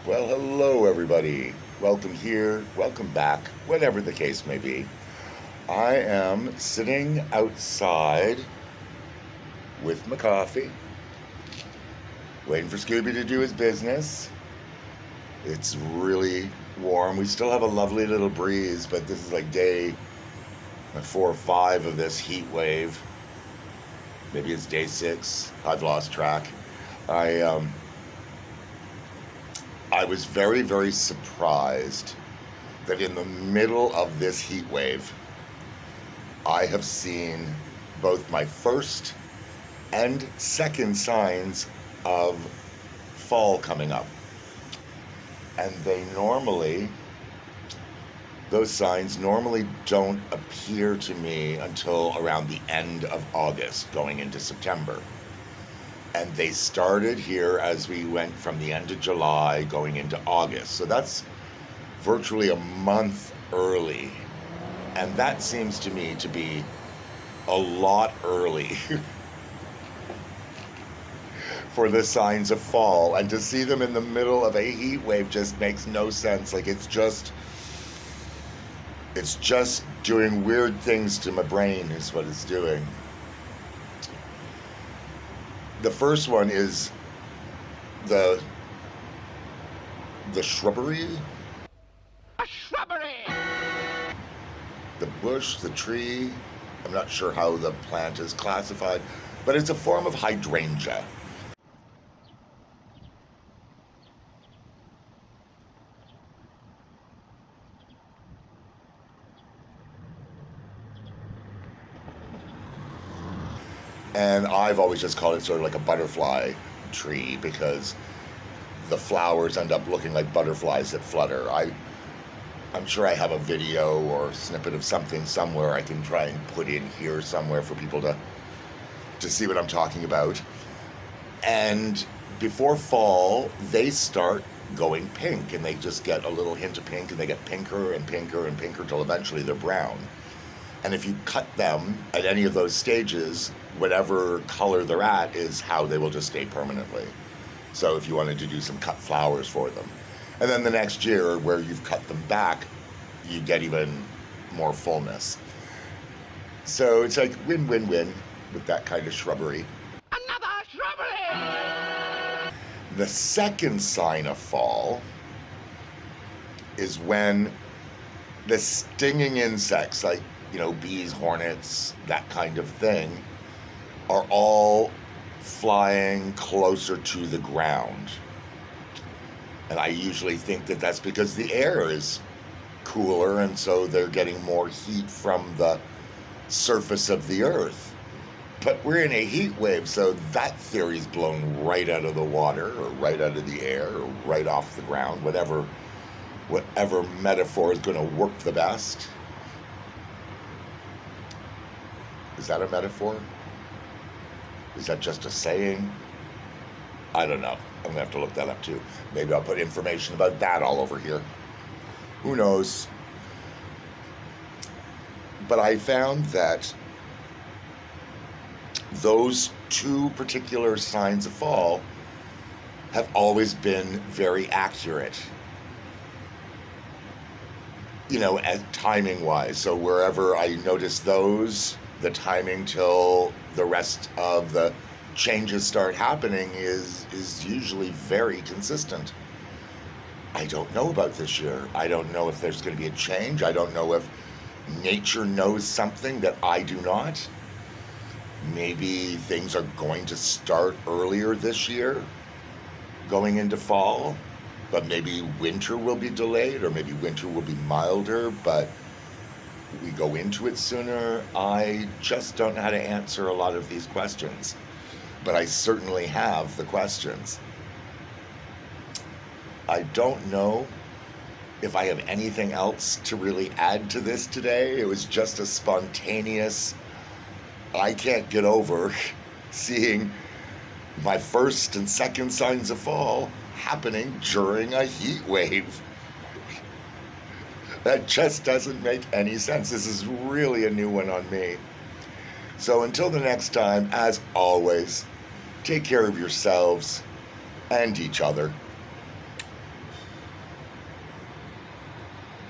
Well, hello everybody. Welcome here, welcome back, whatever the case may be. I am sitting outside with my coffee, waiting for Scooby to do his business. It's really warm. We still have a lovely little breeze, but this is like day 4 or 5 of this heat wave. Maybe it's day 6. I've lost track. I was very, very surprised that in the middle of this heat wave, I have seen both my first and second signs of fall coming up. And those signs normally don't appear to me until around the end of August, going into September. And they started here as we went from the end of July going into August. So that's virtually a month early. And that seems to me to be a lot early for the signs of fall. And to see them in the middle of a heat wave just makes no sense. Like it's just doing weird things to my brain is what it's doing. The first one is the shrubbery. A shrubbery! The bush, the tree. I'm not sure how the plant is classified, but it's a form of hydrangea. And I've always just called it sort of like a butterfly tree because the flowers end up looking like butterflies that flutter. I'm sure I have a video or snippet of something somewhere I can try and put in here somewhere for people to see what I'm talking about. And before fall, they start going pink, and they just get a little hint of pink, and they get pinker and pinker and pinker till eventually they're brown. And if you cut them at any of those stages, whatever color they're at is how they will just stay permanently. So if you wanted to do some cut flowers for them. And then the next year, where you've cut them back, you get even more fullness. So it's like win-win-win with that kind of shrubbery. Another shrubbery! The second sign of fall is when the stinging insects, like bees, hornets, that kind of thing, are all flying closer to the ground. And I usually think that that's because the air is cooler, and so they're getting more heat from the surface of the earth. But we're in a heat wave, so that theory's blown right out of the water, or right out of the air, or right off the ground, whatever metaphor is going to work the best. Is that a metaphor? Is that just a saying? I don't know. I'm going to have to look that up too. Maybe I'll put information about that all over here. Who knows? But I found that those two particular signs of fall have always been very accurate. Timing-wise. So wherever I notice those, the timing till the rest of the changes start happening is usually very consistent. I don't know about this year. I don't know if there's going to be a change. I don't know if nature knows something that I do not. Maybe things are going to start earlier this year, going into fall, but maybe winter will be delayed, or maybe winter will be milder, but we go into it sooner. I just don't know how to answer a lot of these questions, but I certainly have the questions. I don't know if I have anything else to really add to this today. It was just a spontaneous, I can't get over seeing my first and second signs of fall happening during a heat wave. That just doesn't make any sense. This is really a new one on me. So until the next time, as always, take care of yourselves and each other.